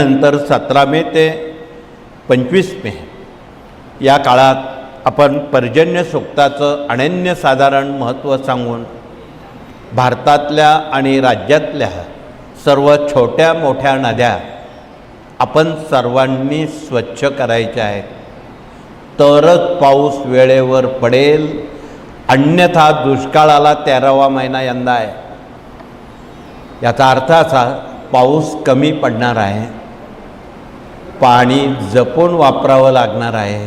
नंतर 17 मे ते 25 मे या काळात आपण पर्जन्य सूक्ताचं अनन्यसाधारण महत्त्व सांगून भारतातल्या आणि राज्यातल्या सर्व छोट्या मोठ्या नद्या आपण सर्वांनी स्वच्छ करायच्या आहेत, तरच पाऊस वेळेवर पडेल. अन्यथा दुष्काळाला 13वा महिना यंदा आहे. याचा अर्थ असा, पाऊस कमी पडणार आहे, पाणी जपून वापरावं लागणार आहे.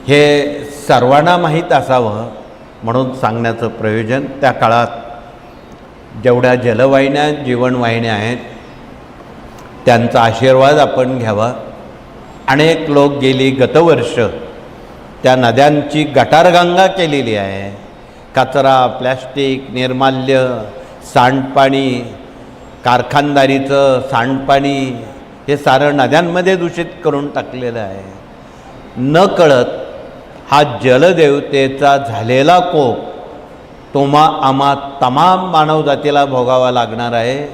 हे सर्वांना माहीत असावं म्हणून सांगण्याचं प्रयोजन. त्या काळात जेवढ्या जलवाहिन्या जीवनवाहिन्या आहेत त्यांचा आशीर्वाद आपण घ्यावा. अनेक लोक गेली गतवर्ष त्या नद्यांची गटारगंगा केलेली आहे. कचरा, प्लॅस्टिक, निर्माल्य, सांडपाणी, कारखानदारीचं सांडपाणी हे सारं नद्यांमध्ये दूषित करून टाकलेलं आहे. न कळत हा जलदेवतेचा झालेला कोप आम्हा तमाम मानवजातीला भोगावा लागणार आहे.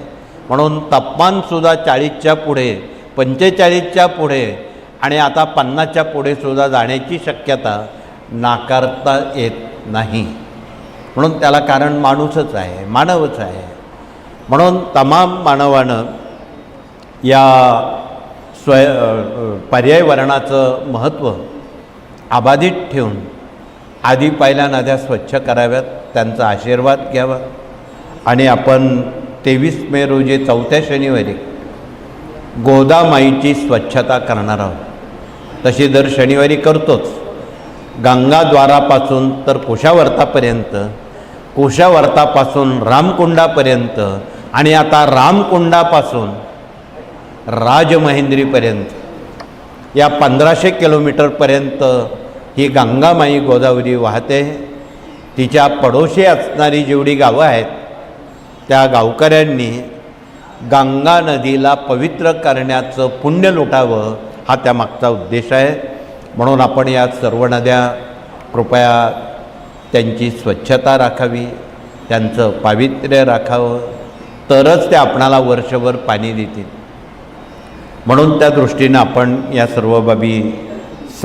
म्हणून तापमानसुद्धा 40च्या पुढे, 45च्या पुढे आणि आता 50च्या पुढे सुद्धा जाण्याची शक्यता नाकारता येत नाही. म्हणून त्याला कारण माणूसच आहे, मानवच आहे. म्हणून तमाम मानवानं या पर्यावरणाचं महत्त्व अबाधित ठेवून आधी पहिल्या नद्या स्वच्छ कराव्यात, त्यांचा आशीर्वाद घ्यावा. आणि आपण 23 मे रोजी 4थ्या शनिवारी गोदामाईची स्वच्छता करणार आहोत. तशी दर शनिवारी करतोच. गंगाद्वारापासून तर कुशावर्तापर्यंत, कुशावर्तापासून रामकुंडापर्यंत आणि आता रामकुंडापासून राजमहेंद्रीपर्यंत या 1500 किलोमीटरपर्यंत ही गंगामाई गोदावरी वाहते. तिच्या पडोशी असणारी जेवढी गावं आहेत त्या गावकऱ्यांनी गंगा नदीला पवित्र करण्याचं पुण्य लुटावं, हा त्यामागचा उद्देश आहे. म्हणून आपण या सर्व नद्या कृपया त्यांची स्वच्छता राखावी, त्यांचं पावित्र्य राखावं, तरच ते आपणाला वर्षभर पाणी देतील. म्हणून त्या दृष्टीनं आपण या सर्व बाबी